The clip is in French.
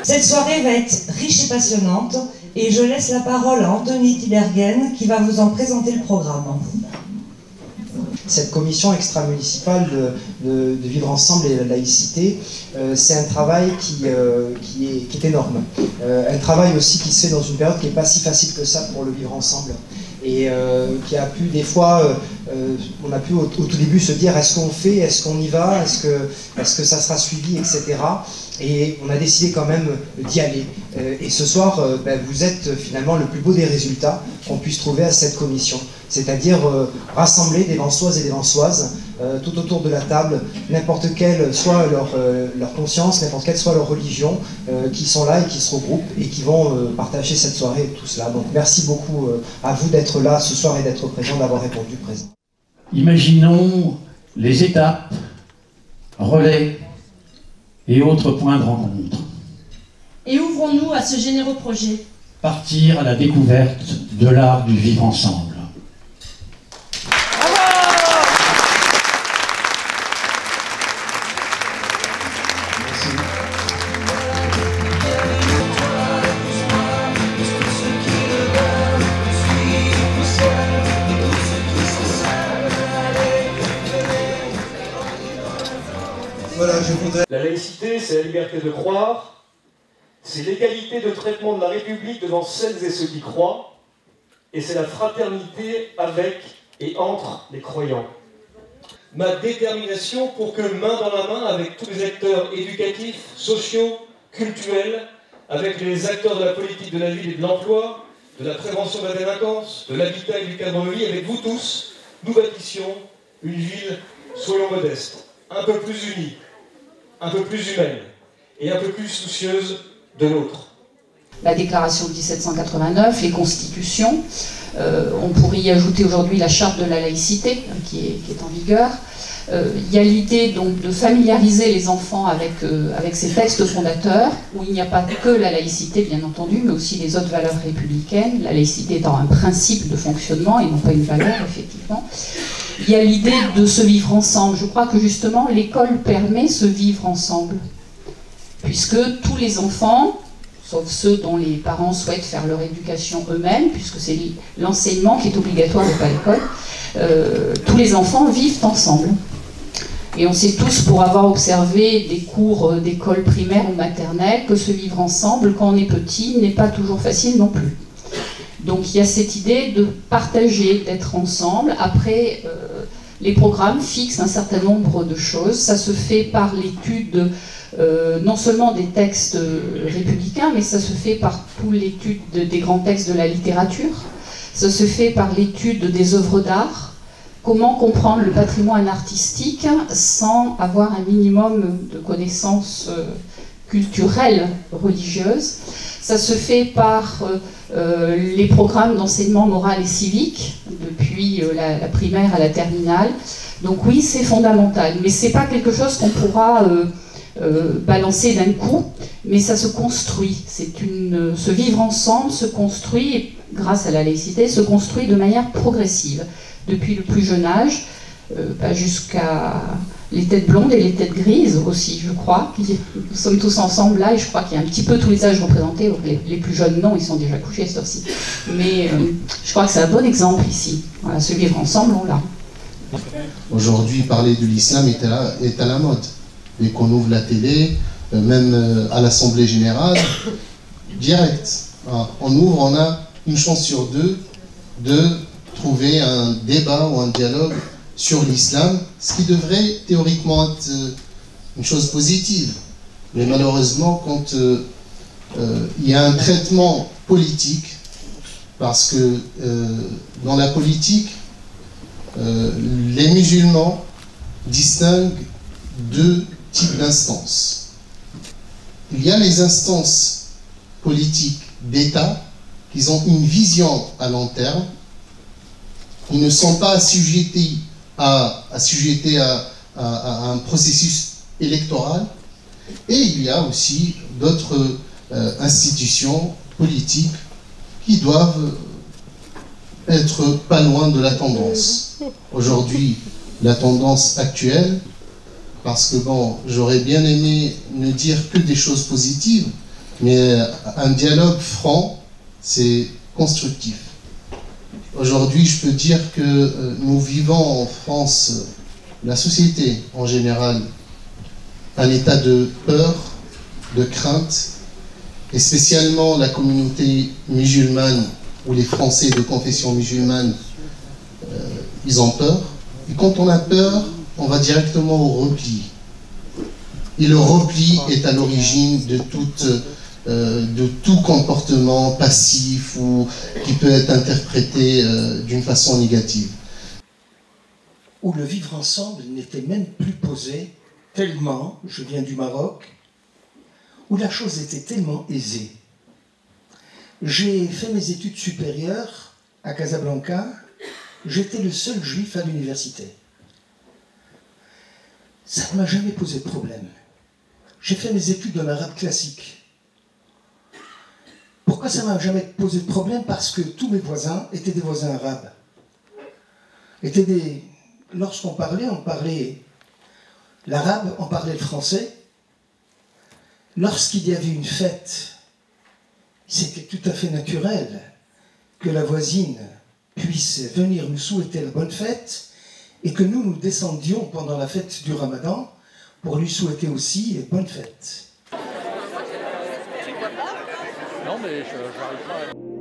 Cette soirée va être riche et passionnante et je laisse la parole à Anthony Tibergen qui va vous en présenter le programme. Cette commission extra-municipale de vivre ensemble et la laïcité, c'est un travail qui est énorme. Un travail aussi qui se fait dans une période qui n'est pas si facile que ça pour le vivre ensemble. Et qui a pu des fois, on a pu au tout début se dire est-ce qu'on fait, est-ce qu'on y va, est-ce que ça sera suivi, etc. Et on a décidé quand même d'y aller. Et ce soir, vous êtes finalement le plus beau des résultats qu'on puisse trouver à cette commission. C'est-à-dire rassembler des Vansoises et des Vansoises tout autour de la table, n'importe quelle soit leur conscience, n'importe quelle soit leur religion, qui sont là et qui se regroupent et qui vont partager cette soirée et tout cela. Donc merci beaucoup à vous d'être là ce soir et d'être présent, d'avoir répondu présent. Imaginons les étapes, relais et autres points de rencontre. Et ouvrons-nous à ce généreux projet. Partir à la découverte de l'art du vivre ensemble. La laïcité, c'est la liberté de croire, c'est l'égalité de traitement de la République devant celles et ceux qui croient, et c'est la fraternité avec et entre les croyants. Ma détermination pour que, main dans la main, avec tous les acteurs éducatifs, sociaux, culturels, avec les acteurs de la politique de la ville et de l'emploi, de la prévention de la délinquance, de l'habitat et du cadre de vie, avec vous tous, nous bâtissions une ville, soyons modestes, un peu plus unie, un peu plus humaine et un peu plus soucieuse de l'autre. La déclaration de 1789, les constitutions, on pourrait y ajouter aujourd'hui la charte de la laïcité qui est en vigueur. Il y a l'idée donc de familiariser les enfants avec ces textes fondateurs, où il n'y a pas que la laïcité bien entendu, mais aussi les autres valeurs républicaines, la laïcité étant un principe de fonctionnement et non pas une valeur effectivement. Il y a l'idée de se vivre ensemble. Je crois que justement l'école permet ce vivre ensemble, puisque tous les enfants, sauf ceux dont les parents souhaitent faire leur éducation eux-mêmes, puisque c'est l'enseignement qui est obligatoire et pas l'école, tous les enfants vivent ensemble. Et on sait tous, pour avoir observé des cours d'école primaire ou maternelle, que se vivre ensemble quand on est petit n'est pas toujours facile non plus. Donc il y a cette idée de partager, d'être ensemble. Après, les programmes fixent un certain nombre de choses. Ça se fait par l'étude non seulement des textes républicains, mais ça se fait par toute l'étude des grands textes de la littérature. Ça se fait par l'étude des œuvres d'art. Comment comprendre le patrimoine artistique sans avoir un minimum de connaissances culturelles, religieuses. Ça se fait par les programmes d'enseignement moral et civique, depuis la primaire à la terminale. Donc oui, c'est fondamental, mais ce n'est pas quelque chose qu'on pourra balancer d'un coup, mais ça se construit. Ce vivre ensemble se construit, et grâce à la laïcité, se construit de manière progressive, depuis le plus jeune âge, jusqu'à les têtes blondes et les têtes grises aussi, je crois. Nous sommes tous ensemble là, et je crois qu'il y a un petit peu tous les âges représentés. Les plus jeunes, non, ils sont déjà couchés, cette heure-ci. Mais je crois que c'est un bon exemple ici. Voilà, se vivre ensemble, on l'a. Aujourd'hui, parler de l'islam est à la mode. Dès qu'on ouvre la télé, même à l'Assemblée Générale, direct. On ouvre, on a une chance sur deux de trouver un débat ou un dialogue sur l'islam, ce qui devrait théoriquement être une chose positive. Mais malheureusement, quand il y a un traitement politique, parce que dans la politique, les musulmans distinguent deux types d'instances. Il y a les instances politiques d'État qui ont une vision à long terme. Ils ne sont pas assujettés à un processus électoral. Et il y a aussi d'autres institutions politiques qui doivent être pas loin de la tendance. Aujourd'hui, la tendance actuelle, parce que bon, j'aurais bien aimé ne dire que des choses positives, Mais un dialogue franc, c'est constructif. Aujourd'hui, je peux dire que nous vivons en France, la société en général, un état de peur, de crainte, et spécialement la communauté musulmane ou les Français de confession musulmane, ils ont peur. Et quand on a peur, on va directement au repli. Et le repli est à l'origine de tout comportement passif ou qui peut être interprété d'une façon négative. Où le vivre ensemble n'était même plus posé, tellement, je viens du Maroc, où la chose était tellement aisée. J'ai fait mes études supérieures à Casablanca, j'étais le seul juif à l'université. Ça ne m'a jamais posé de problème. J'ai fait mes études en arabe classique. Pourquoi ça ne m'a jamais posé de problème? Parce que tous mes voisins étaient des voisins arabes. Lorsqu'on parlait, on parlait l'arabe, on parlait le français. Lorsqu'il y avait une fête, c'était tout à fait naturel que la voisine puisse venir nous souhaiter la bonne fête et que nous descendions pendant la fête du Ramadan pour lui souhaiter aussi bonne fête. Non mais j'arrive pas à...